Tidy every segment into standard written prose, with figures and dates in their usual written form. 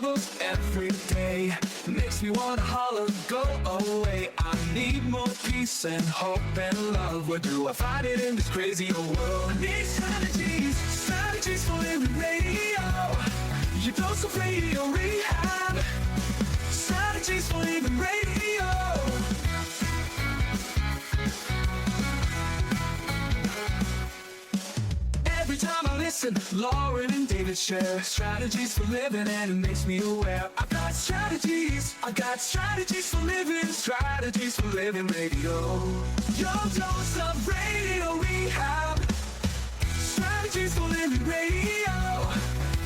troubles every day. Makes me wanna holler, go away. I need more peace and hope and love. Where do I find it in this crazy old world? I need strategies, strategies for living radio. Your dose of radio rehab. Strategies for living radio. Every time I listen, Lauren and David share strategies for living, and it makes me aware. I got strategies for living, strategies for living radio. Your dose of radio rehab. Strategies for living radio.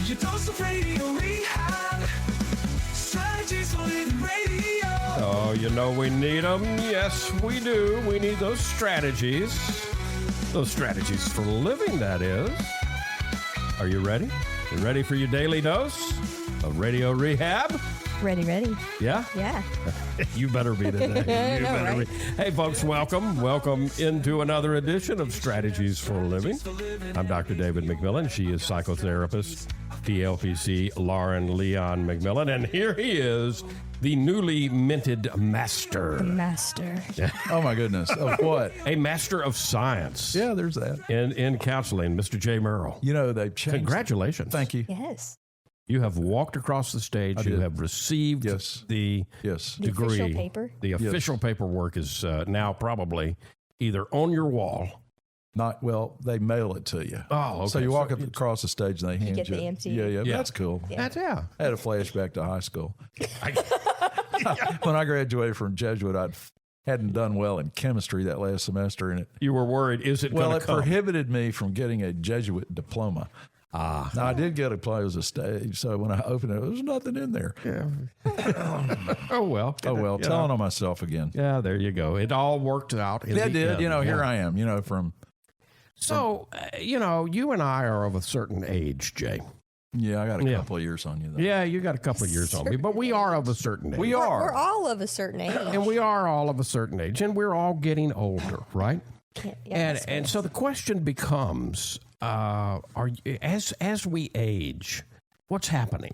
Your dose of radio rehab. Strategies for living radio. Oh, you know we need them. Yes, we do. We need those strategies. Those strategies for living, that is. Are you ready? You ready for your daily dose of radio rehab? Ready. Yeah? Yeah. You better be today. You better right? be. Hey, folks, welcome. Welcome into another edition of Strategies for Living. I'm Dr. David McMillian. She is psychotherapist, PLPC, Leon McMillian. And here he is, the newly minted master. The master. Oh, my goodness. Of what? A master of science. Yeah, there's that. In counseling, Mr. Jay Murrell. You know, they've changed. Congratulations. Thank you. Yes. You have walked across the stage. I You did. have received Yes. the Yes. The degree. official paper. The official paperwork is now probably either on your wall. Not, well, they mail it to you. Oh, okay. So you walk up across the stage and they hand get you. the MC. Yeah. Yeah. That's cool. Yeah. That's, yeah. I had a flashback to high school. When I graduated from Jesuit, I hadn't done well in chemistry that last semester, and it You were worried, is it going it to come? prohibited me from getting a Jesuit diploma. Ah. Now, I did get a play as a stage, so when I opened it, there was nothing in there. Oh, well. Oh, well, You telling know. on myself again. Yeah, there you go. It all worked out. In Yeah, it the did. end. You know, here Yeah. I am, from, So, you and I are of a certain age, Jay. I got a Yeah. couple of years on you, though. Yeah, you got a couple of years on me, but we are of a certain age. We We're are. all of a certain age. And we are all of a certain age, and we're all getting older, right? Yeah, And so the question becomes, as we age, what's happening?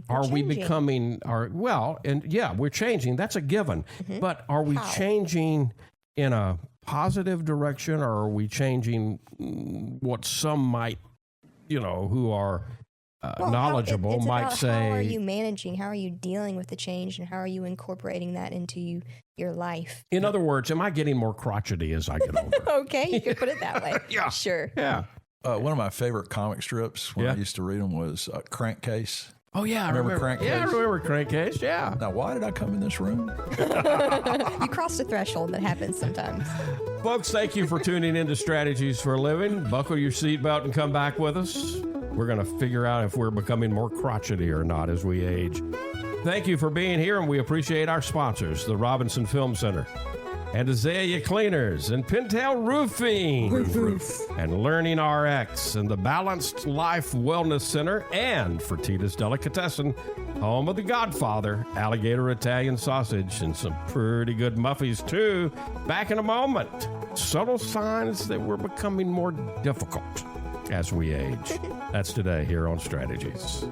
Are we changing. becoming we're changing. That's a given. But are we How? changing in a positive direction, or are we changing what some might, who are Well, knowledgeable it's might about say? how are you managing? How are you dealing with the change, and how are you incorporating that into your life? In other words, am I getting more crotchety as I get older? Okay, you could put it that way. Yeah. Sure. Yeah. One of my favorite comic strips when Yeah. I used to read them was Crankcase. Oh, yeah. I Remember Crankcase? Yeah, I remember Crankcase. Yeah. Now, why did I come in this room? You crossed a threshold. That happens sometimes. Folks, thank you for tuning in to Strategies for a Living. Buckle your seatbelt and come back with us. We're going to figure out if we're becoming more crotchety or not as we age. Thank you for being here, and we appreciate our sponsors, the Robinson Film Center, and Azalea Cleaners, and Pintail Roofing, and Learning RX, and the Balanced Life Wellness Center, and Fertitas Delicatessen, home of the Godfather, alligator Italian sausage, and some pretty good muffies, too. Back in a moment. Subtle signs that we're becoming more difficult as we age. That's today here on Strategies.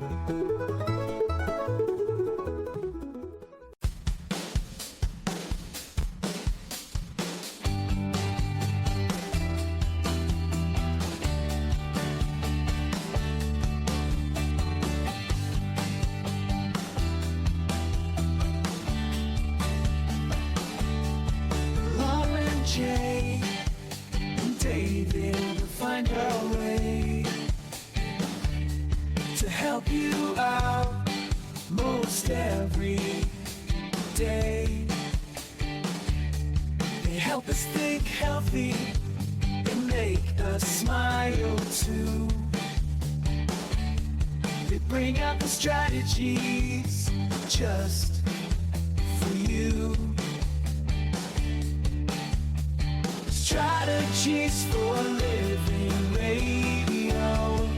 Lauren, Jay, and David will find a way to help you out most every day. They help us think healthy, they make us smile too. They bring out the strategies just for you. Strategies for living radio.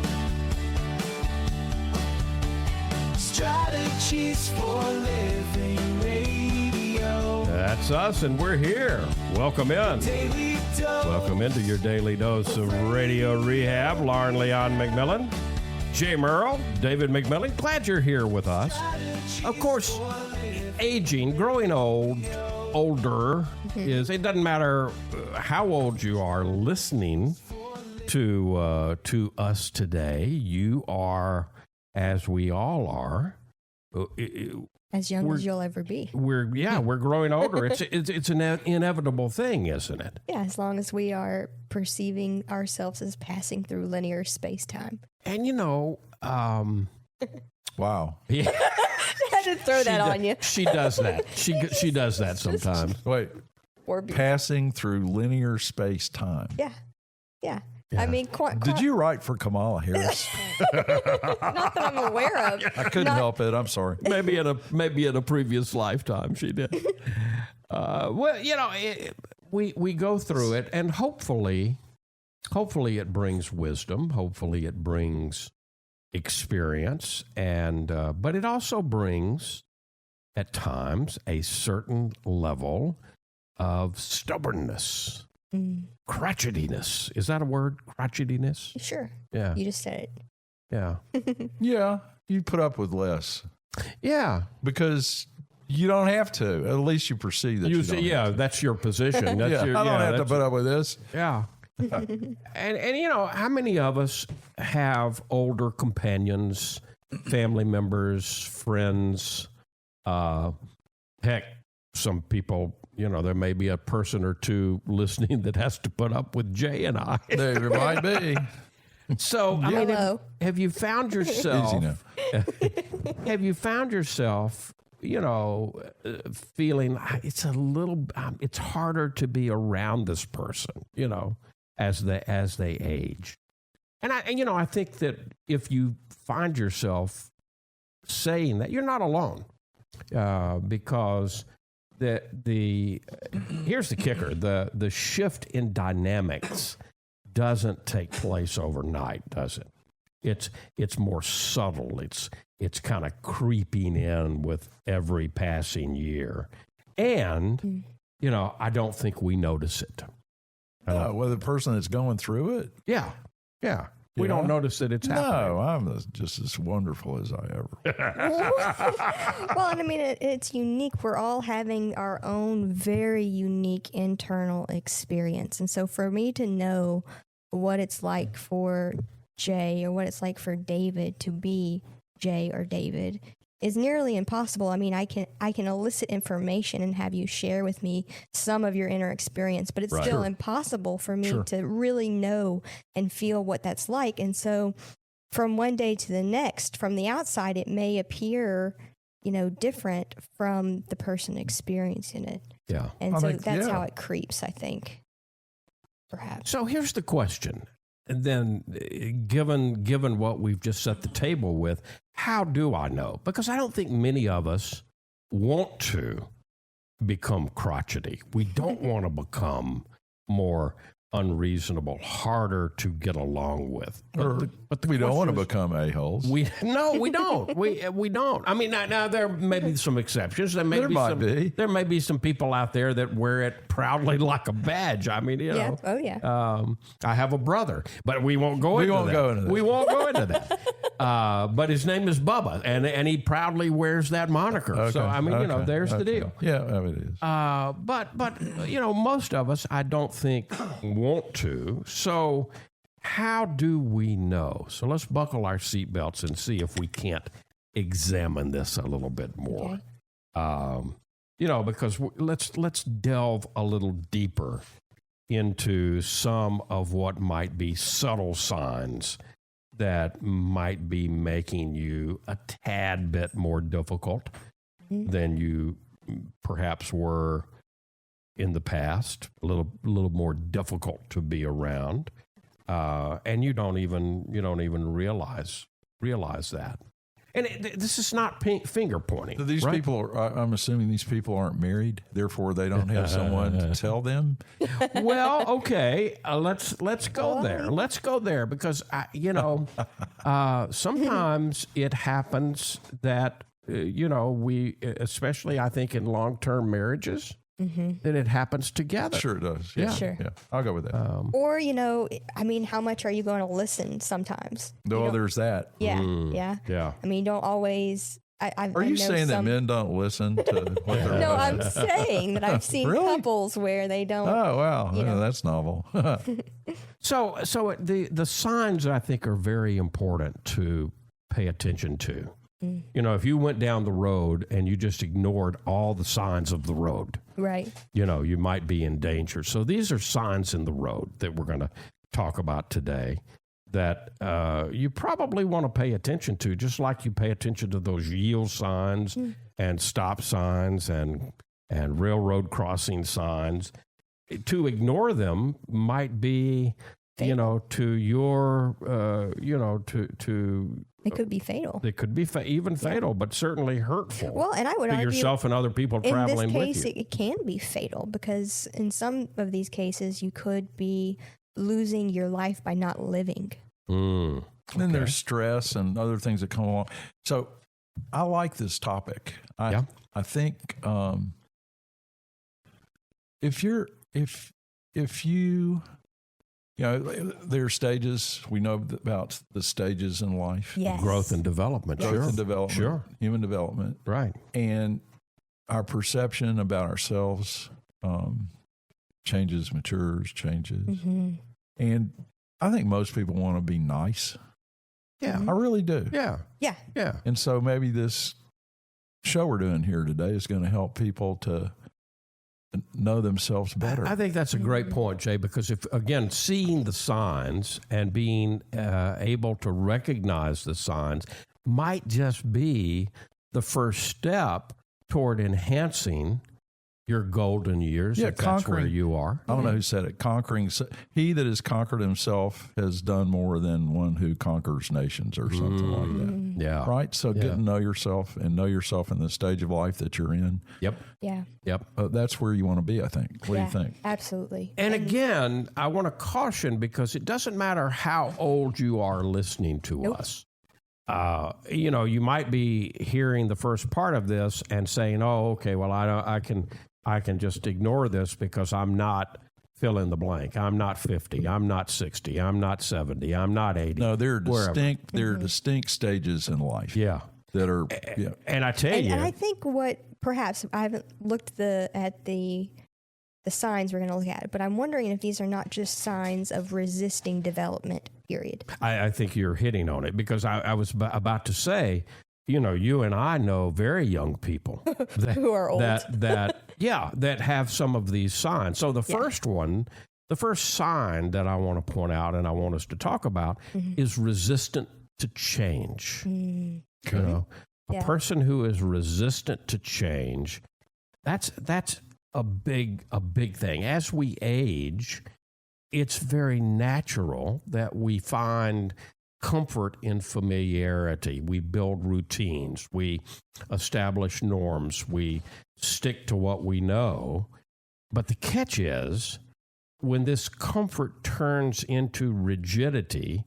Strategies for living radio. That's us, and we're here. Welcome in. Daily dose. Welcome into your daily dose of radio rehab. Lauren Leon McMillian, Jay Murrell, David McMillian, glad you're here with us. Of course, aging, growing older it doesn't matter how old you are listening to us today. You are, as we all are, as young as you'll ever be. We're growing older. It's an inevitable thing, isn't it? Yeah, as long as we are perceiving ourselves as passing through linear space-time. And Wow. Yeah. I had to throw that on you. She does that. She does that sometimes. Wait. Or Passing through linear space time. Yeah. I mean, Did you write for Kamala Harris? not that I'm aware of. I couldn't help it. I'm sorry. Maybe in a previous lifetime she did. We go through it, and hopefully it brings wisdom. Hopefully it brings experience, and but it also brings, at times, a certain level of stubbornness. Crotchetiness. Is that a word? Crotchetiness? Sure. Yeah. You just said it. Yeah. Yeah, you put up with less Yeah. because you don't have to. At least you perceive that you don't have to. That's your position. That's Yeah, your, I don't have to put up with this. Yeah. and how many of us have older companions, family members, friends, heck, some people, there may be a person or two listening that has to put up with Jay and I. There might be. So, Hello. have you found yourself? Easy now. Have you found yourself, feeling it's harder to be around this person, as they age, and I think that if you find yourself saying that, you're not alone, because here's the kicker: the shift in dynamics doesn't take place overnight, does it? It's more subtle. It's kind of creeping in with every passing year, and I don't think we notice it. Well, the person that's going through it. Yeah. We don't notice that it's happening. No, I'm just as wonderful as I ever. Well, and I mean, it's unique. We're all having our own very unique internal experience. And so for me to know what it's like for Jay or what it's like for David to be Jay or David is nearly impossible. I mean, I can elicit information and have you share with me some of your inner experience, but it's still impossible for me to really know and feel what that's like. And so from one day to the next, from the outside, it may appear, different from the person experiencing it. Yeah. And so that's how it creeps, I think, perhaps. So here's the question. And then, given what we've just set the table with, how do I know? Because I don't think many of us want to become crotchety. We don't want to become more unreasonable, harder to get along with. But we don't want to become a-holes. We don't. We don't. I mean, now there may be some exceptions. There may be some people out there that wear it proudly like a badge. I mean, Yeah. Oh, yeah. I have a brother, but we won't go into that. We won't go into that. But his name is Bubba, and he proudly wears that moniker. Okay. So I mean, there's the deal. Yeah, it is. But most of us, I don't think want to. So how do we know? So let's buckle our seatbelts and see if we can't examine this a little bit more. Okay. Because let's delve a little deeper into some of what might be subtle signs that might be making you a tad bit more difficult than you perhaps were in the past, a little more difficult to be around, and you don't even realize that. And this is not finger pointing. So these people I'm assuming these people aren't married, therefore they don't have someone to tell them. Well, okay, let's go there. Let's go there because sometimes it happens that we, especially I think in long-term marriages, Mm-hmm. then it happens together. Sure it does. Yeah. Sure. Yeah. I'll go with that. Or, I mean, how much are you going to listen sometimes? No, there's that. Yeah. Yeah. I mean, you don't always. Are you saying that men don't listen to what they're No, I'm saying that I've seen Really? couples where they don't. Oh, wow. Yeah, that's novel. So the signs, I think, are very important to pay attention to. If you went down the road and you just ignored all the signs of the road, Right. you might be in danger. So these are signs in the road that we're going to talk about today that you probably want to pay attention to, just like you pay attention to those yield signs and stop signs and railroad crossing signs. To ignore them might be, to your, to It could be fatal. They could be even fatal, but certainly hurtful. Well, and I would to argue yourself and other people in traveling this case, with you. it can be fatal because in some of these cases, you could be losing your life by not living. Then there's stress and other things that come along. So I like this topic. I think if you there are stages. We know about the stages in life. Yes. Growth and development. Growth and development. Sure. Human development. Right. And our perception about ourselves changes, matures, changes. Mm-hmm. And I think most people want to be nice. Yeah. I really do. Yeah. Yeah. Yeah. And so maybe this show we're doing here today is going to help people to know themselves better. I think that's a great point, Jay, because again, seeing the signs and being able to recognize the signs might just be the first step toward enhancing your golden years, if that's where you are. I don't know who said it. Conquering. He that has conquered himself has done more than one who conquers nations or something like that. Yeah. Right? So get to know yourself and know yourself in the stage of life that you're in. Yep. Yeah. Yep. That's where you want to be, I think. What do you think? Absolutely. And again, I want to caution because it doesn't matter how old you are listening to us. You might be hearing the first part of this and saying, "Oh, okay, well, I can just ignore this because I'm not fill in the blank. I'm not 50. I'm not 60. I'm not 70. I'm not 80." No, there are wherever. distinct. There are distinct stages in life. Yeah. That are. Yeah. And I tell you, And I think what perhaps I haven't looked at the signs we're going to look at, but I'm wondering if these are not just signs of resisting development. Period. I think you're hitting on it because I was about to say, you and I know very young people that, Who are old. that have some of these signs. So the first sign that I want to point out and I want us to talk about is resistant to change. A person who is resistant to change, that's a big thing. As we age, it's very natural that we find comfort in familiarity. We build routines. We establish norms. We stick to what we know. But the catch is, when this comfort turns into rigidity,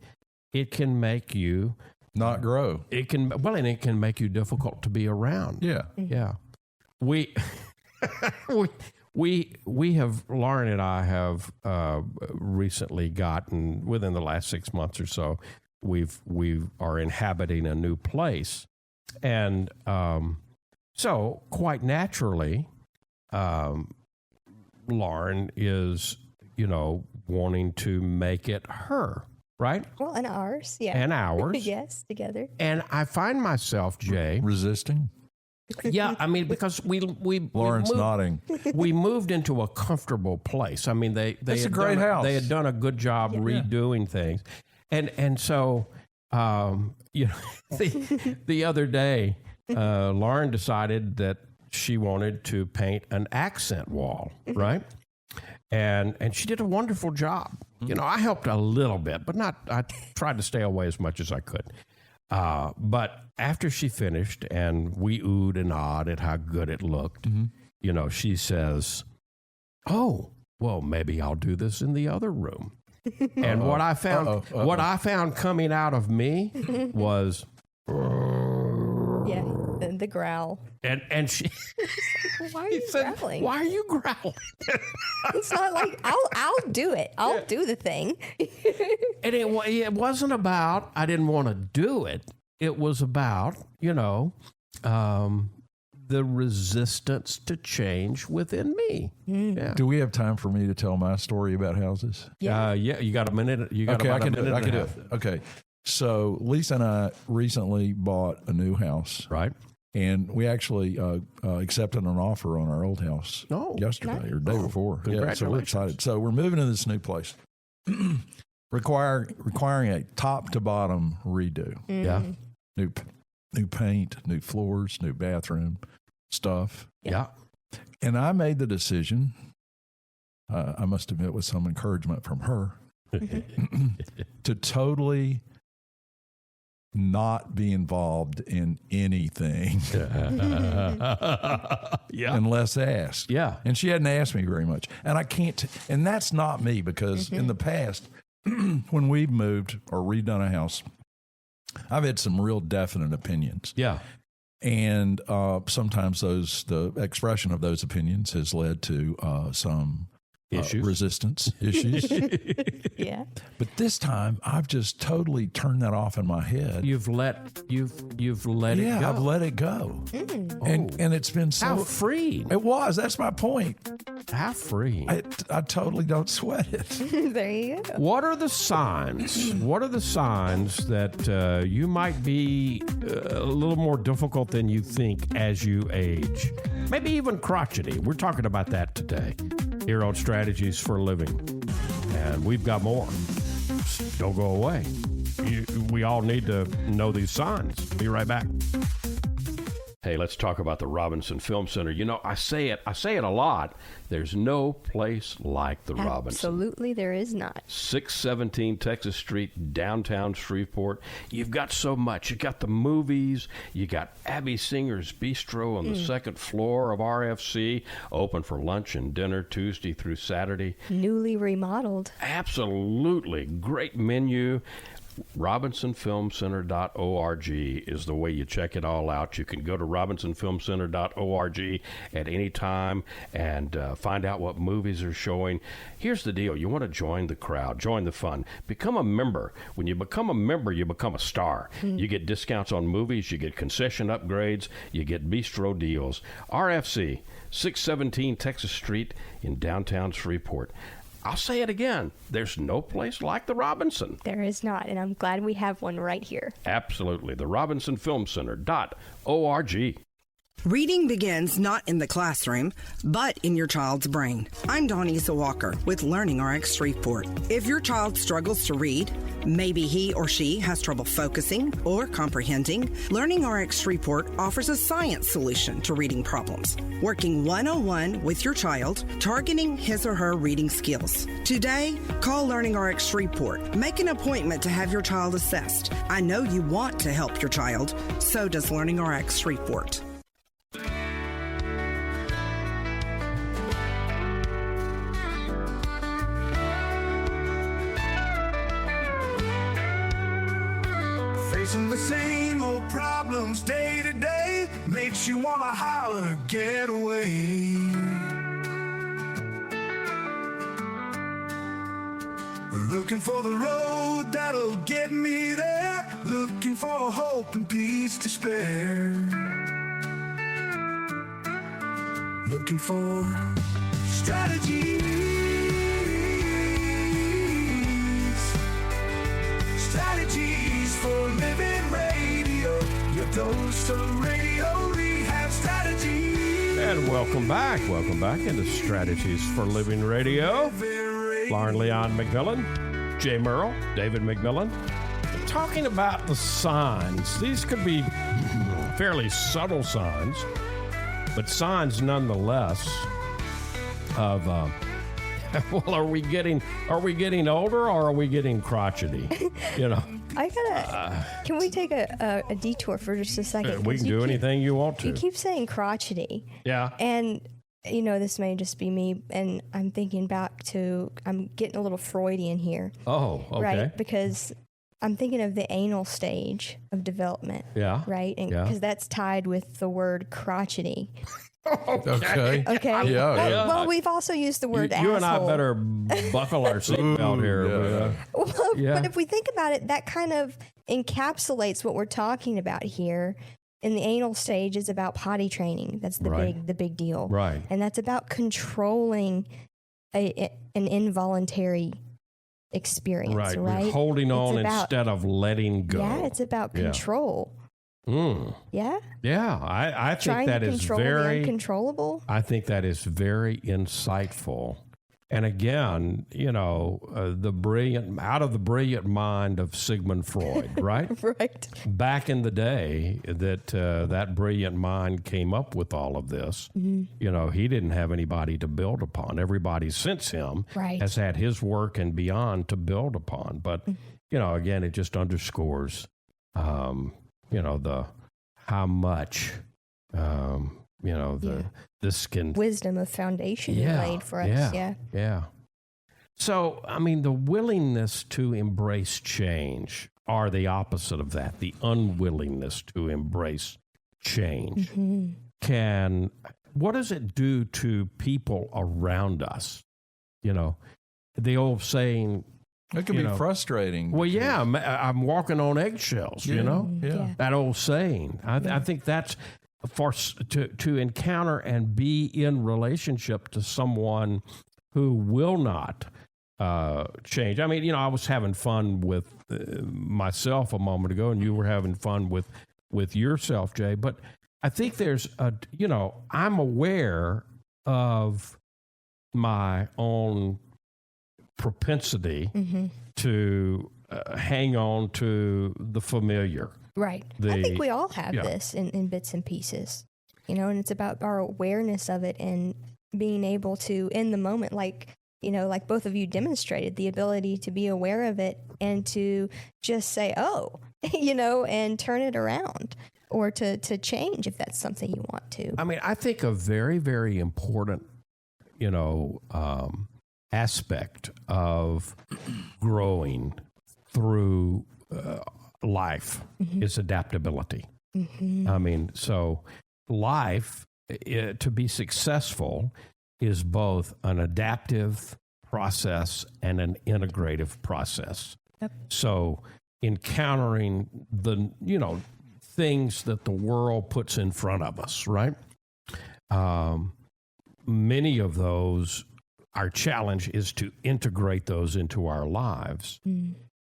it can make you Not grow. It can make you difficult to be around. Yeah. Yeah. We have, Lauren and I have recently gotten, within the last 6 months or so, we are inhabiting a new place. And so quite naturally, Lauren is, wanting to make it her, right? Well, and ours. Yeah. And ours. Yes, together. And I find myself, Jay. Resisting. Yeah, I mean, because we Lawrence nodding. We moved into a comfortable place. I mean, they It's had a great house. They had done a good job redoing things, and so the other day, Lauren decided that she wanted to paint an accent wall, right? And she did a wonderful job. I helped a little bit, but not. I tried to stay away as much as I could. But after she finished and we oohed and awed at how good it looked, she says, "Oh, well, maybe I'll do this in the other room." And what I found coming out of me was, Yeah. The growl. And she Why are you growling? "Why are you growling?" It's not like I'll do it. I'll do the thing. And it wasn't about I didn't want to do it. It was about, the resistance to change within me. Yeah. Do we have time for me to tell my story about houses? Yeah, you got a minute. You got Okay, about I can a minute. do it. I can do and a it. half. Okay. So Lisa and I recently bought a new house, Right. and we actually accepted an offer on our old house yesterday or the day before. Yeah, so we're excited. So we're moving to this new place, requiring a top to bottom redo. Yeah. New paint, new floors, new bathroom stuff. Yeah. And I made the decision, I must admit with some encouragement from her, to totally not be involved in anything unless asked. Yeah. And she hadn't asked me very much. And I can't, and that's not me because in the past, when we've moved or redone a house, I've had some real definite opinions. Yeah. And sometimes the expression of those opinions has led to some Issues. resistance issues. Yeah. But this time, I've just totally turned that off in my head. You've let it go. Yeah, I've let it go. And it's been so How free. It was. That's my point. How free. I totally don't sweat it. There you go. What are the signs? What are the signs that you might be a little more difficult than you think as you age? Maybe even crotchety. We're talking about that today here on Strategies for Living. And we've got more. Don't go away. We all need to know these signs. Be right back. Hey, let's talk about the Robinson Film Center. I say it a lot. There's no place like the Robinson. Absolutely, there is not. 617 Texas Street, downtown Shreveport. You've got so much. You got the movies. You got Abby Singer's Bistro on the second floor of RFC, open for lunch and dinner Tuesday through Saturday. Newly remodeled. Absolutely. Great menu. RobinsonFilmCenter.org is the way you check it all out. You can go to RobinsonFilmCenter.org at any time and find out what movies are showing. Here's the deal. You want to join the crowd, join the fun, become a member. When you become a member, you become a star. You get discounts on movies, you get concession upgrades, you get bistro deals. RFC, 617 Texas Street in downtown Shreveport. I'll say it again. There's no place like the Robinson. There is not, and I'm glad we have one right here. Absolutely. The RobinsonFilmCenter.org. Reading begins not in the classroom, but in your child's brain. I'm Donisa Walker with Learning RX Shreveport. If your child struggles to read, maybe he or she has trouble focusing or comprehending, Learning RX Shreveport offers a science solution to reading problems, working one-on-one with your child, targeting his or her reading skills. Today, call Learning RX Shreveport. Make an appointment to have your child assessed. I know you want to help your child, so does Learning RX Shreveport. Facing the same old problems day to day makes you wanna holler, get away. Looking for the road that'll get me there, looking for hope and peace to spare. Looking for strategies. Strategies for living radio. Your dose of radio rehab strategies. And welcome back. Welcome back into Strategies for Living Radio. Lauren Leon McMillian, Jay Murrell, David McMillian. We're talking about the signs. These could be fairly subtle signs, but signs nonetheless of well, are we getting older or are we getting crotchety? Can we take a detour for just a second? We can do anything you want to. You keep saying crotchety. Yeah. And, this may just be me, and I'm thinking back to, I'm getting a little Freudian here. Oh, okay. Right? Because I'm thinking of the anal stage of development. Yeah. Right? And Yeah. because that's tied with the word crotchety. Okay. Okay. Yeah. Well, we've also used the word You and I asshole. better buckle our seatbelt here. Well, Yeah. But if we think about it, that kind of encapsulates what we're talking about here. In the anal stage is about potty training. That's the Right. big deal. Right. And that's about controlling an involuntary experience, Right. right? We're holding on It's about- instead of letting go. Yeah, it's about Yeah. control. Yeah. Yeah. I think Trying that to is control the very, uncontrollable. I think that is very insightful. And again, the brilliant mind of Sigmund Freud, right? Right. Back in the day that brilliant mind came up with all of this, he didn't have anybody to build upon. Everybody since him Right. has had his work and beyond to build upon. But, again, it just underscores, the how much, this can Wisdom of foundation you laid for us. yeah. So, I mean, the willingness to embrace change are the opposite of that, the unwillingness to embrace change. What does it do to people around us? The old saying, It can be frustrating. well, yeah, I'm walking on eggshells, Yeah. that old saying. I think that's to encounter and be in relationship to someone who will not change. I mean, I was having fun with myself a moment ago, and you were having fun with yourself, Jay. But I think there's I'm aware of my own propensity to hang on to the familiar. Right. I think we all have this in bits and pieces, and it's about our awareness of it and being able to, in the moment, like both of you demonstrated, the ability to be aware of it and to just say, oh, and turn it around or to change if that's something you want to. I mean, I think a very, very important, aspect of growing through life is adaptability. I mean, so life, to be successful, is both an adaptive process and an integrative process. Yep. So encountering the, things that the world puts in front of us, right? Many of those, our challenge is to integrate those into our lives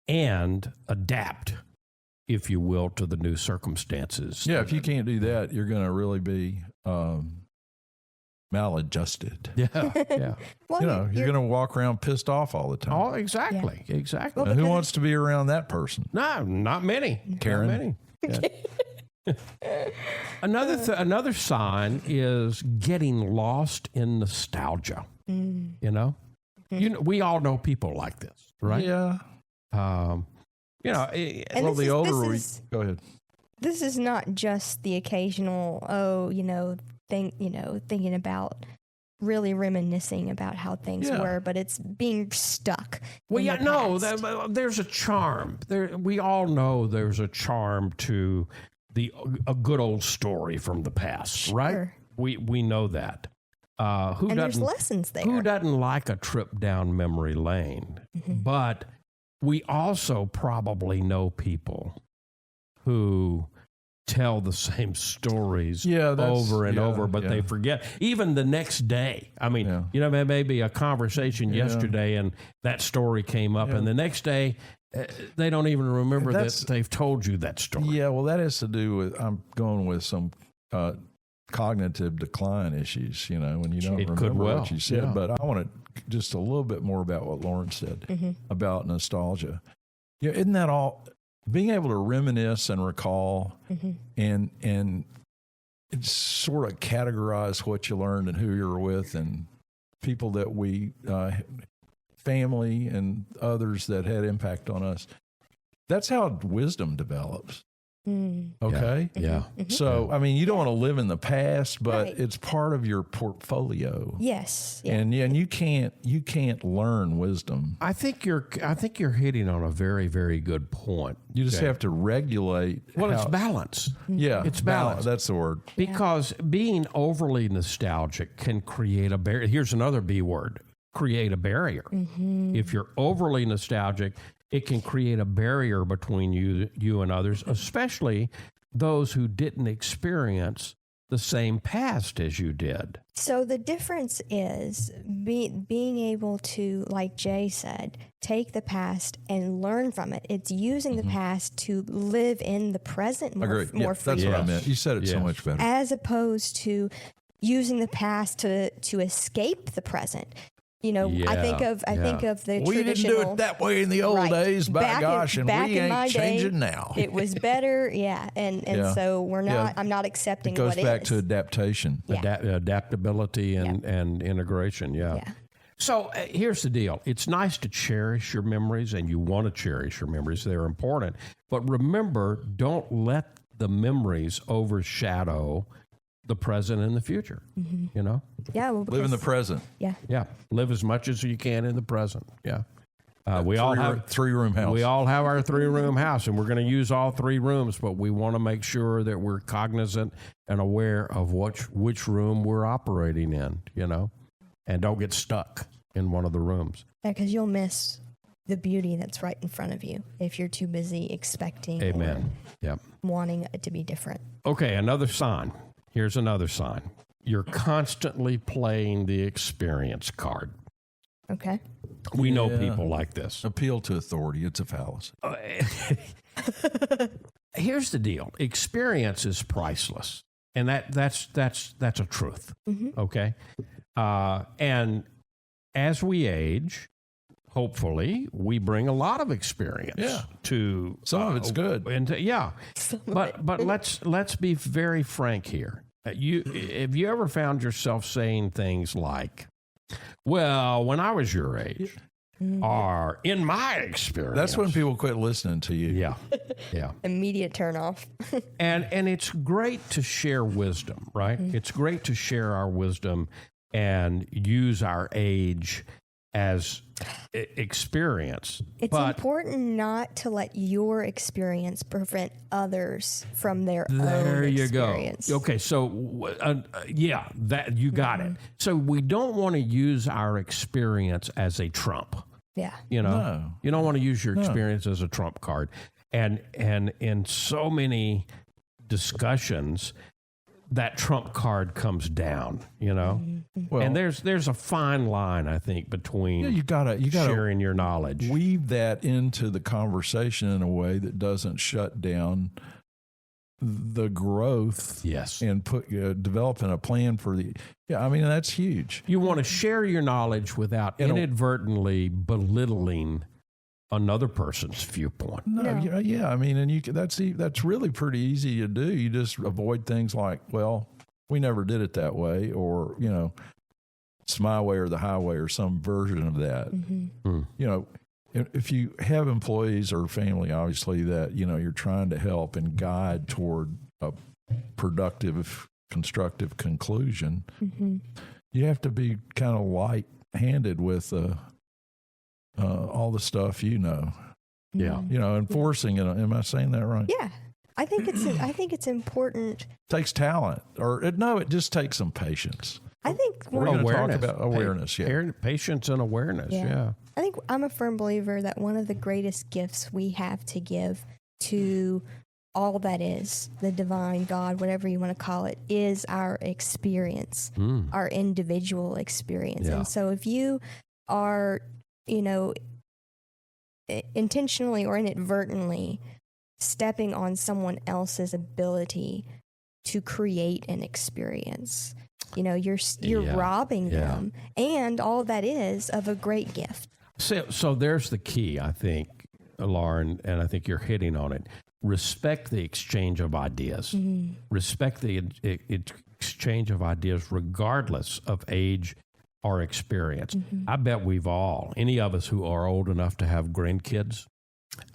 and adapt, if you will, to the new circumstances. Yeah, if you can't do that, you're going to really be maladjusted. Yeah. Well, You're going to walk around pissed off all the time. Oh, exactly. Now, who wants to be around that person? No, not many. Karen? Not many. Yeah. Another sign is getting lost in nostalgia. We all know people like this, right? Yeah. And The older we go ahead. This is not just the occasional, thinking about really reminiscing about how things were, but it's being stuck. Well, in the past. there's a charm. We all know there's a charm to a good old story from the past, right? Sure. We know that. And there's lessons there. Who doesn't like a trip down memory lane? But we also probably know people who tell the same stories over and over, but they forget. Even the next day. I mean, maybe a conversation yesterday and that story came up, and the next day they don't even remember that they've told you that story. Yeah, well, that has to do with, I'm going with some cognitive decline issues, when you don't remember what you said. Yeah. But I want to just a little bit more about what Lauren said about nostalgia. Isn't that all? Being able to reminisce and recall and sort of categorize what you learned and who you're with and people that we, family and others that had impact on us. That's how wisdom develops. Okay. Yeah. So, I mean, you don't want to live in the past, but Right. it's part of your portfolio. Yes. Yeah. And you can't learn wisdom. I think you're hitting on a very, very good point. You just have to regulate. Well, it's how- balance. Yeah, It's balance. That's the word. Because being overly nostalgic can create a barrier. Here's another B word: create a barrier. If you're overly nostalgic, it can create a barrier between you and others, especially those who didn't experience the same past as you did. So the difference is being able to, like Jay said, take the past and learn from it. It's using the past to live in the present more, Agree. more Yeah, freely, that's what I meant. You said it so Yes. much better. as opposed to using the past to escape the present. You know, I think of the We didn't traditional. do it that way in the old Right. days, by Back in- gosh, and back we in my ain't day, changing now. It was better, yeah, and Yeah. so we're not. Yeah. I'm not accepting It goes what back is. to adaptation. Yeah. Adaptability and integration. Yeah. So here's the deal. It's nice to cherish your memories, and you want to cherish your memories. They're important. But remember, don't let the memories overshadow the present and the future. You know? Yeah, well, Live in the because- present. Yeah, Yeah. Live as much as you can in the present. Yeah. We all have Three-room house. We all have our 3-room house, and we're going to use all 3 rooms, but we want to make sure that we're cognizant and aware of which room we're operating in, you know, and don't get stuck in one of the rooms. yeah, because you'll miss the beauty that's right in front of you if you're too busy expecting Amen. Yep. or wanting it to be different. Okay, another sign. Here's another sign. You're constantly playing the experience card. Okay. We know Yeah. people like this. Appeal to authority. It's a fallacy. Here's the deal. Experience is priceless. And that's a truth. Okay. And as we age, hopefully we bring a lot of experience Yeah. to Some of it's good. yeah. But let's be very frank here. Have you ever found yourself saying things like, well, when I was your age, or in my experience. That's when people quit listening to you. Yeah. Yeah. Immediate turn off. And it's great to share wisdom, right? It's great to share our wisdom and use our age as experience. It's important not to let your experience prevent others from their There own you experience. go. Okay, so yeah, that you got it. So we don't want to use our experience as a trump. Yeah. You know, No. you don't want to use your experience as a trump card. And in so many discussions, that trump card comes down, you know? Well, And there's a fine line, I think, between you gotta sharing your knowledge. weave that into the conversation in a way that doesn't shut down the growth. Yes. And developing a plan for I mean, that's huge. You want to share your knowledge without And inadvertently belittling another person's viewpoint. No, yeah, I mean, and that's really pretty easy to do. You just avoid things like, well, we never did it that way, or it's my way or the highway, or some version of that. You know, if you have employees or family, obviously that you're trying to help and guide toward a productive, constructive conclusion, you have to be kind of light-handed with all the stuff Yeah. enforcing it. Am I saying that right? Yeah. I think it's important. Takes talent, it just takes some patience. I think We're one going to talk Awareness. about awareness. Yeah. Patience and awareness. Yeah. I think I'm a firm believer that one of the greatest gifts we have to give to all that is the divine, God, whatever you want to call it, is our experience, our individual experience. Yeah. And so if you are, intentionally or inadvertently stepping on someone else's ability to create an experience, you're Yeah. robbing Yeah. them, and all that is of a great gift. So there's the key, I think, Lauren, and I think you're hitting on it. Respect the exchange of ideas. Respect the exchange of ideas regardless of age or experience. I bet any of us who are old enough to have grandkids,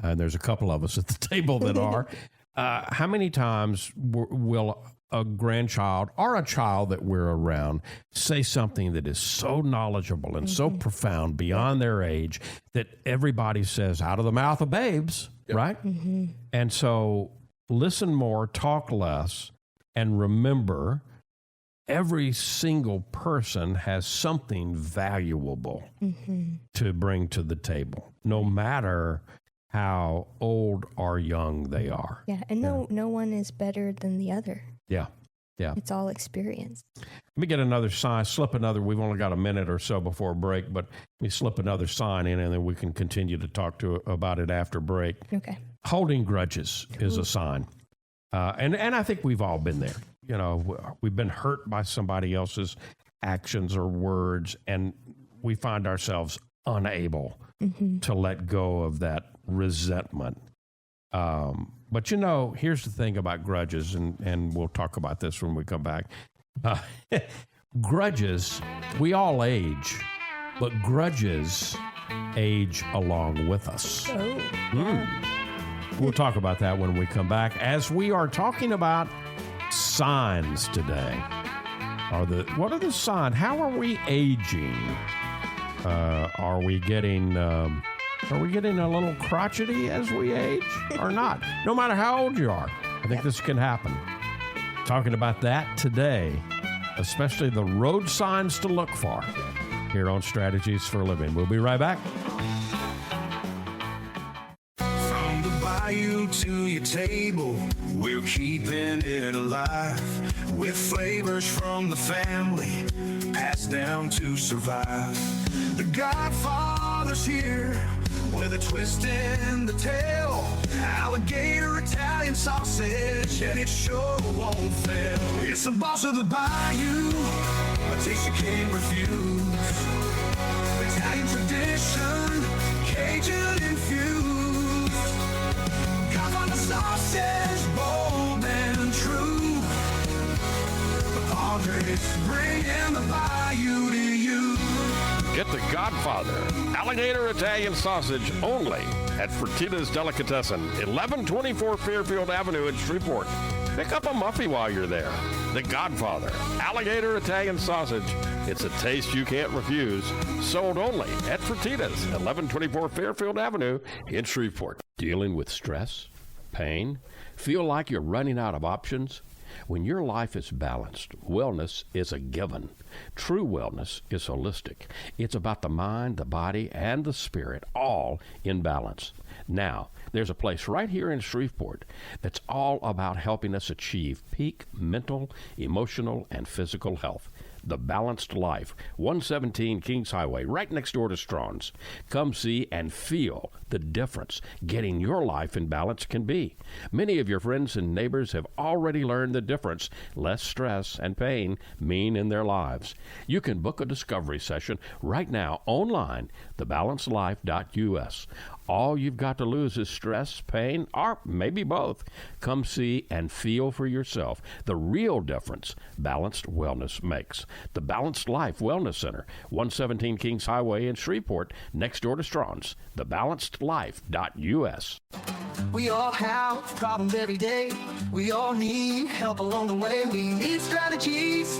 and there's a couple of us at the table that are, how many times will a grandchild or a child that we're around say something that is so knowledgeable and so profound beyond their age that everybody says out of the mouth of babes, right? And so listen more, talk less, and remember every single person has something valuable to bring to the table, no matter how old or young they are. Yeah, and no one is better than the other. Yeah. It's all experience. Let me get another sign, we've only got a minute or so before break, but let me slip another sign in and then we can continue to talk about it after break. Okay. Holding grudges is a sign. And I think we've all been there. You know, we've been hurt by somebody else's actions or words, and we find ourselves unable to let go of that resentment. But, you know, here's the thing about grudges, and we'll talk about this when we come back. Grudges, we all age, but grudges age along with us. We'll talk about that when we come back, as we are talking about signs today. What are the signs? How are we aging? Are we getting a little crotchety as we age or not? No matter how old you are, I think this can happen. Talking about that today, especially the road signs to look for here on Strategies for Living. We'll be right back. From the bayou to your table, we're keeping it alive with flavors from the family passed down to survive. The Godfather's here with a twist in the tail. Alligator Italian sausage, and it sure won't fail. It's the boss of the bayou, a taste you can't refuse. Italian tradition, Cajun infused. Godfather sausage, bold and true. The Padres bringing the bayou to you. Get the Godfather Alligator Italian sausage only at Fertitta's Delicatessen, 1124 Fairfield Avenue in Shreveport. Pick up a muffy while you're there. The Godfather Alligator Italian sausage. It's a taste you can't refuse. Sold only at Fertitta's, 1124 Fairfield Avenue in Shreveport. Dealing with stress, pain, feel like you're running out of options? When your life is balanced, wellness is a given. True wellness is holistic. It's about the mind, the body, and the spirit, all in balance. Now, there's a place right here in Shreveport that's all about helping us achieve peak mental, emotional, and physical health. The Balanced Life, 117 Kings Highway, right next door to Strawn's. Come see and feel the difference getting your life in balance can be. Many of your friends and neighbors have already learned the difference less stress and pain mean in their lives. You can book a discovery session right now online, thebalancedlife.us. All you've got to lose is stress, pain, or maybe both. Come see and feel for yourself the real difference balanced wellness makes. The Balanced Life Wellness Center, 117 Kings Highway in Shreveport, next door to Strawn's. Thebalancedlife.us. We all have problems every day. We all need help along the way. We need strategies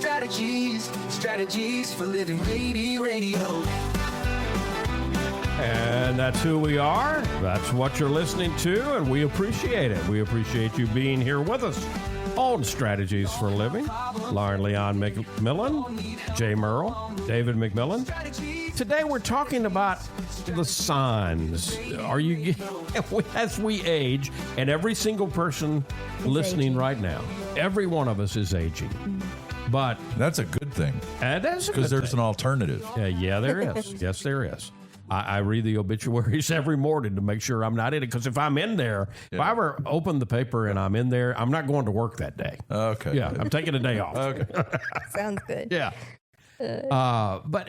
for living radio. And that's who we are. That's what you're listening to, and we appreciate it. We appreciate you being here with us on Strategies for Living. Leon McMillian, Jay Murrell, David McMillian. Today we're talking about the signs. As we age, and every single person listening right now, every one of us is aging. But that's a good thing. Because there's an alternative. Yeah, there is. Yes, there is. I read the obituaries every morning to make sure I'm not in it. Because if I'm in there, if I ever open the paper and I'm in there, I'm not going to work that day. Okay. Yeah, I'm taking a day off. Okay. Sounds good. Yeah. But,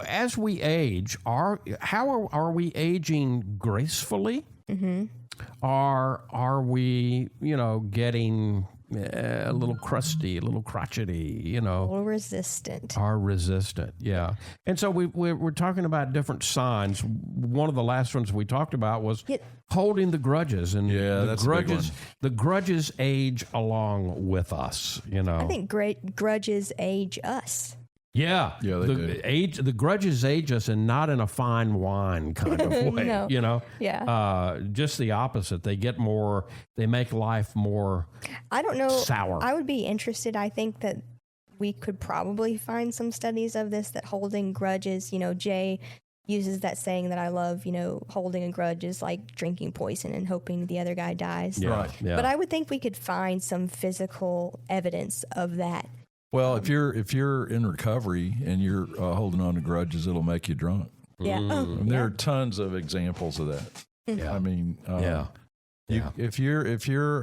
as we age, how are we aging gracefully? Or are we, getting a little crusty, a little crotchety, you know. A little resistant. Are resistant, yeah. And so we're talking about different signs. One of the last ones we talked about was holding the grudges, and that's a big one. The grudges age along with us, you know. I think great grudges age us. Yeah, Yeah, they do. The grudges age us, and not in a fine wine kind of way. No. You know, Yeah. just the opposite. They get more. They make life more. I don't know. Sour. I would be interested. I think that we could probably find some studies of this, that holding grudges, you know, Jay uses that saying that I love, you know, holding a grudge is like drinking poison and hoping the other guy dies. Yeah, Right. Yeah. But I would think we could find some physical evidence of that. Well, if you're in recovery and you're holding on to grudges, it'll make you drunk. Yeah. Oh, And there are tons of examples of that. Yeah. I mean, Yeah. if you're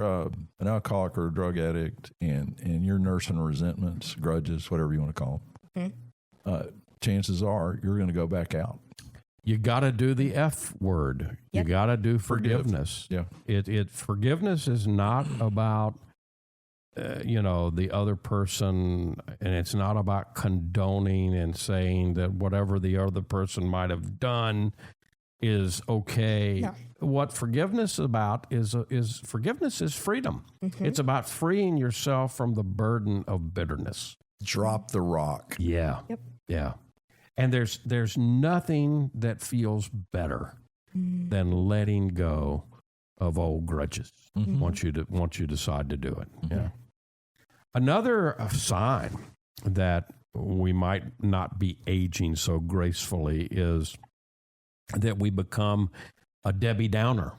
an alcoholic or a drug addict and you're nursing resentments, grudges, whatever you want to call them, chances are you're going to go back out. You got to do the F word. You Yep. got to do forgiveness. Yeah. Forgiveness is not about the other person, and it's not about condoning and saying that whatever the other person might have done is okay. No. What forgiveness is forgiveness is freedom. It's about freeing yourself from the burden of bitterness. Drop the rock. Yeah. Yep. Yeah. And there's nothing that feels better than letting go of old grudges once you decide to do it. Yeah. Another sign that we might not be aging so gracefully is that we become a Debbie Downer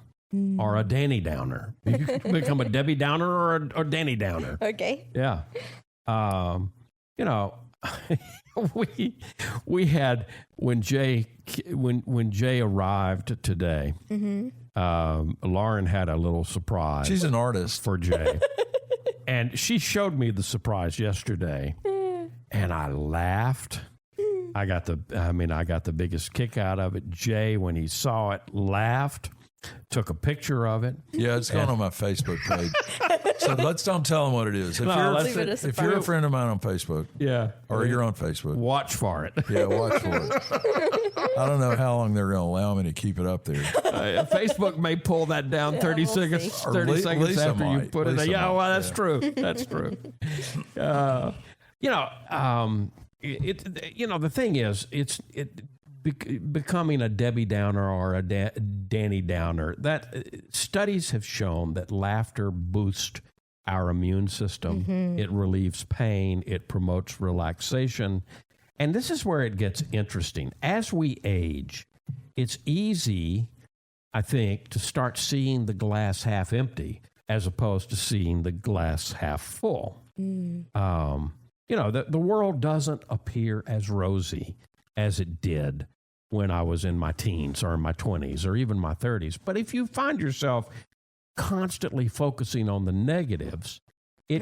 or a Danny Downer. You can become a Debbie Downer or a Danny Downer. Okay. Yeah. we had when Jay arrived today, Lauren had a little surprise. She's an artist. For Jay. And she showed me the surprise yesterday, and I laughed. I got the biggest kick out of it. Jay, when he saw it, laughed, took a picture of it. Yeah, it's going on my Facebook page. So don't tell them what it is. If you're a friend of mine on Facebook, or you're on Facebook, watch for it. Yeah, watch for it. I don't know how long they're going to allow me to keep it up there. Facebook may pull that down 30 we'll seconds, see. 30 Or seconds Lisa after you might. put it. Lisa Yeah, well, might, that's yeah. true. That's true. The thing is, becoming a Debbie Downer or a Danny Downer. That studies have shown that laughter boosts our immune system. It relieves pain. It promotes relaxation. And this is where it gets interesting. As we age, it's easy, I think, to start seeing the glass half empty as opposed to seeing the glass half full. The world doesn't appear as rosy as it did when I was in my teens or in my 20s or even my 30s. But if you find yourself constantly focusing on the negatives, you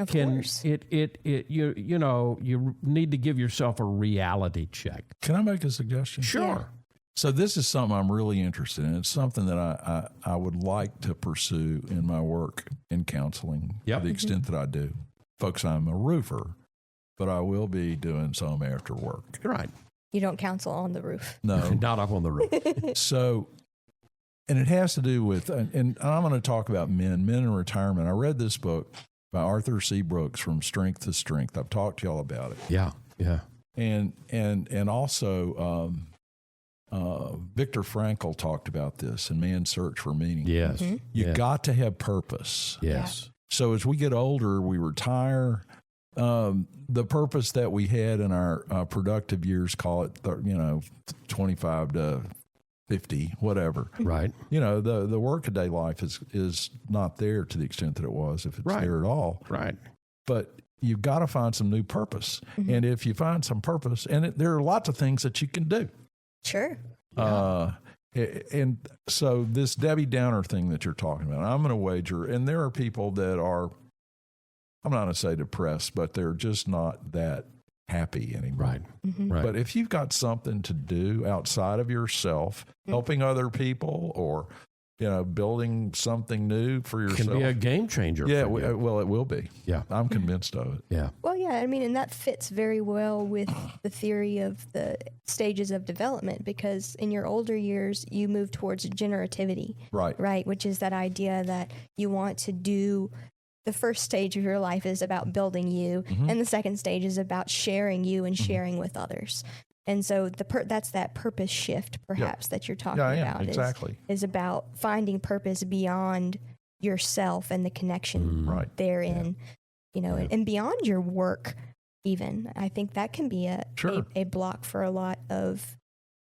need to give yourself a reality check. Can I make a suggestion? Sure. Yeah. So this is something I'm really interested in. It's something that I would like to pursue in my work in counseling Yep. to the extent that I do. Folks, I'm a roofer, but I will be doing some after work. Right. You don't counsel on the roof. No. Not up on the roof. So, and it has to do with, and I'm going to talk about men in retirement. I read this book by Arthur C. Brooks, From Strength to Strength. I've talked to y'all about it. Yeah. Yeah. And also Viktor Frankl talked about this in Man's Search for Meaning. Yes. You got to have purpose. Yes. So as we get older, we retire. The purpose that we had in our productive years, call it 25 to 50, whatever. Right. The workaday life is not there to the extent that it was, if it's Right. there at all. Right. But you've got to find some new purpose. And if you find some purpose, and there are lots of things that you can do. Sure. And so this Debbie Downer thing that you're talking about, I'm going to wager, and there are people that are, I'm not going to say depressed, but they're just not that happy anymore. Right. Right. But if you've got something to do outside of yourself, helping other people or building something new for yourself. Can be a game changer. Yeah, for you. well, it will be. Yeah. I'm convinced of it. Yeah. Well, yeah, I mean, and that fits very well with the theory of the stages of development, because in your older years, you move towards generativity. Right, which is that idea that you want to do. The first stage of your life is about building you, and the second stage is about sharing you and sharing with others. And so that's that purpose shift, perhaps, that you're talking about. Exactly. Is about finding purpose beyond yourself and the connection therein, and beyond your work even. I think that can be a block for a lot of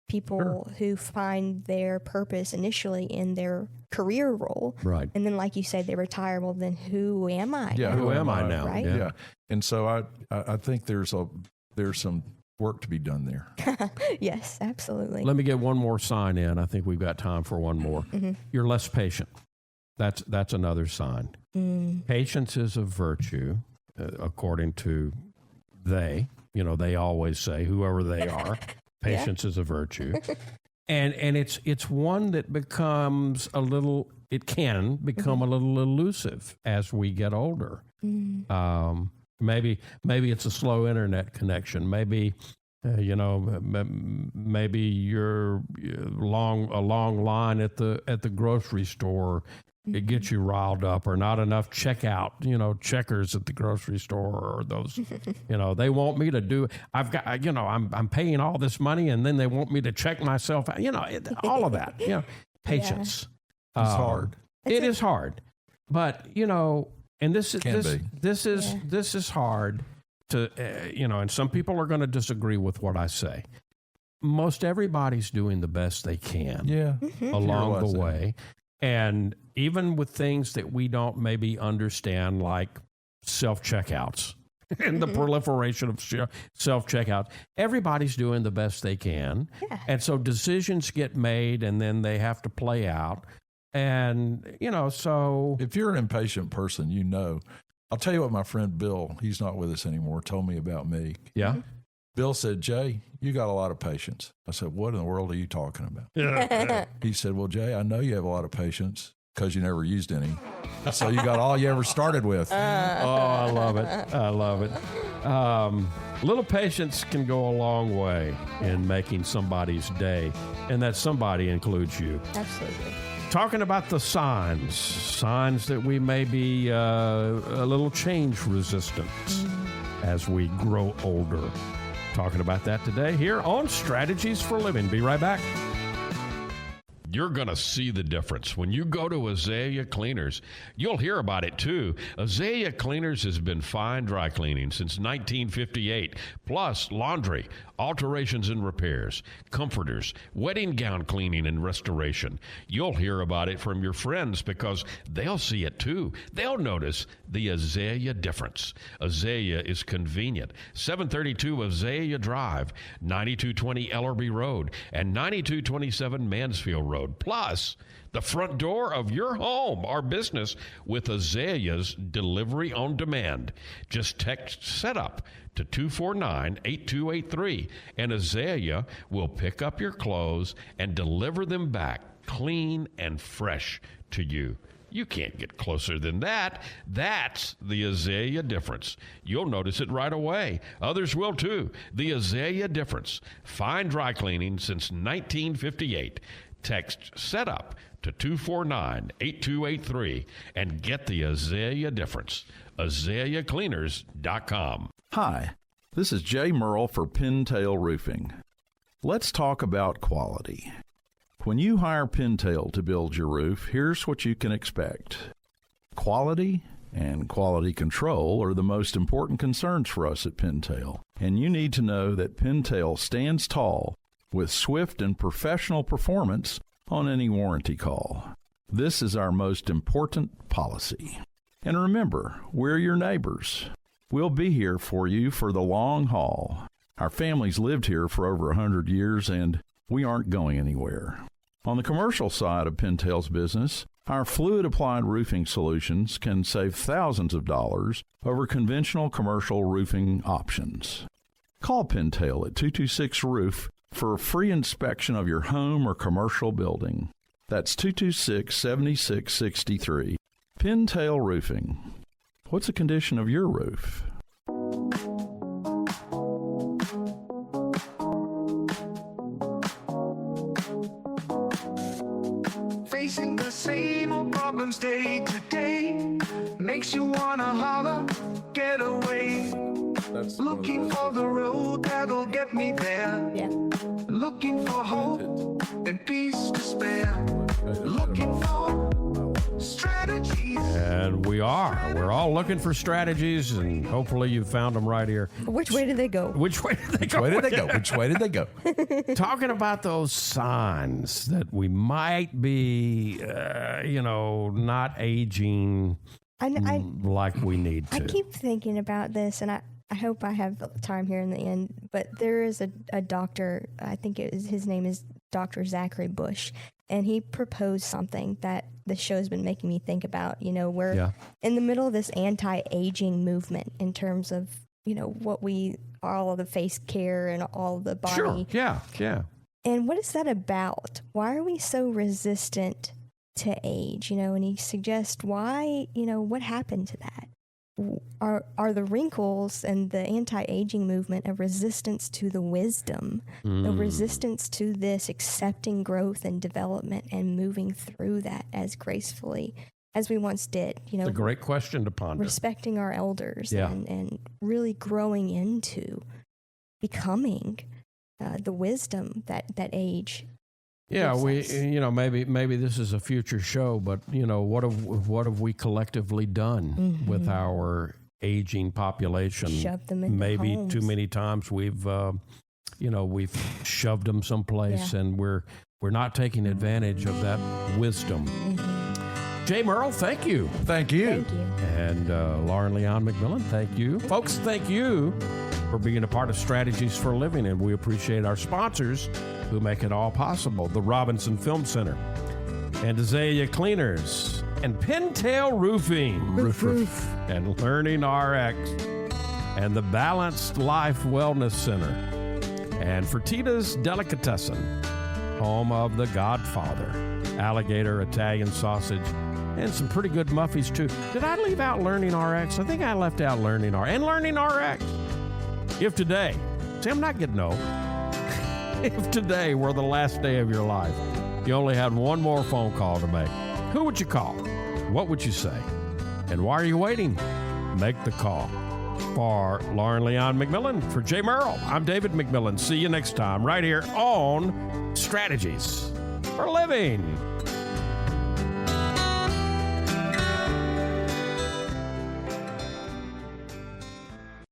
people who find their purpose initially in their career role. Right. And then, like you said, they retire. Well, then who am I? Yeah, who am I now? Right? Yeah. And so I think there's some work to be done there. Yes, absolutely. Let me get one more sign in. I think we've got time for one more. You're less patient. That's another sign. Patience is a virtue, according to they. They always say, whoever they are, patience is a virtue. And it's one that becomes it can become a little elusive as we get older. Maybe it's a slow internet connection. Maybe maybe you're a long line at the grocery store. It gets you riled up, or not enough checkers at the grocery store, or those, they want me to do. I've got, I'm paying all this money, and then they want me to check myself out. All of that. Patience. It's hard. It is hard, but and this is hard to, and some people are going to disagree with what I say. Most everybody's doing the best they can along the way. And even with things that we don't maybe understand, like self-checkouts and the proliferation of self-checkouts, everybody's doing the best they can. Yeah. And so decisions get made, and then they have to play out. And, so... If you're an impatient person, I'll tell you what my friend Bill, he's not with us anymore, told me about me. Yeah. Bill said, Jay, you got a lot of patience. I said, what in the world are you talking about? He said, well, Jay, I know you have a lot of patience because you never used any. So you got all you ever started with. I love it. I love it. Little patience can go a long way in making somebody's day, and that somebody includes you. Absolutely. Talking about the signs that we may be a little change resistant as we grow older. Talking about that today here on Strategies for Living. Be right back. You're going to see the difference. When you go to Azalea Cleaners, you'll hear about it too. Azalea Cleaners has been fine dry cleaning since 1958, plus laundry, alterations and repairs, comforters, wedding gown cleaning and restoration. You'll hear about it from your friends because they'll see it too. They'll notice the Azalea difference. Azalea is convenient. 732 Azalea Drive, 9220 Ellerby Road, and 9227 Mansfield Road. Plus, the front door of your home or business with Azalea's delivery on demand. Just text SETUP to 249-8283, and Azalea will pick up your clothes and deliver them back clean and fresh to you. You can't get closer than that. That's the Azalea difference. You'll notice it right away. Others will too. The Azalea difference. Fine dry cleaning since 1958. Text SETUP to 249-8283 and get the Azalea difference. AzaleaCleaners.com. Hi, this is Jay Murrell for Pintail Roofing. Let's talk about quality. When you hire Pintail to build your roof, here's what you can expect. Quality and quality control are the most important concerns for us at Pintail, and you need to know that Pintail stands tall with swift and professional performance on any warranty call. This is our most important policy. And remember, we're your neighbors. We'll be here for you for the long haul. Our family's lived here for over 100 years, and we aren't going anywhere. On the commercial side of Pintail's business, our fluid-applied roofing solutions can save thousands of dollars over conventional commercial roofing options. Call Pintail at 226-ROOF for a free inspection of your home or commercial building. That's 226-7663. Pintail Roofing. What's the condition of your roof? Facing the same old problems day to day makes you wanna holler, get away. Looking for the road that'll get me there. Yeah. Looking for hope and peace to spare. Looking for strategies. And we're all looking for strategies, and hopefully you found them right here. Which way did they go? Which way did they go? Where did they go? Which way did they go? Talking about those signs that we might be, not aging like we need to. I keep thinking about this, and I hope I have time here in the end, but there is a doctor, I think his name is Dr. Zachary Bush, and he proposed something that the show's been making me think about. We're in the middle of this anti-aging movement in terms of, all of the face care and all the body. Sure, yeah. And what is that about? Why are we so resistant to age? And he suggests why, what happened to that? Are the wrinkles and the anti-aging movement a resistance to the wisdom, a resistance to this accepting growth and development and moving through that as gracefully as we once did? It's a great question to ponder. Respecting our elders and really growing into becoming the wisdom that age. Yeah, maybe this is a future show, but what have we collectively done with our aging population? Shoved them into maybe homes. Too many times we've shoved them someplace, and we're not taking advantage of that wisdom. Jay Murrell, thank you. Thank you. Thank you. And Leon McMillian, thank you. Folks, thank you for being a part of Strategies for a Living, and we appreciate our sponsors who make it all possible. The Robinson Film Center, and Azalea Cleaners, and Pintail Roofing, and Learning RX, and the Balanced Life Wellness Center, and Fertitta's Delicatessen, home of The Godfather, alligator Italian sausage, and some pretty good muffies too. Did I leave out Learning RX? I think I left out Learning RX. And Learning RX. If today, see, I'm not getting old. If today were the last day of your life, you only had one more phone call to make, who would you call? What would you say? And why are you waiting? Make the call. For Lauren Leon McMillian, for Jay Murrell, I'm David McMillian. See you next time right here on Strategies for Living.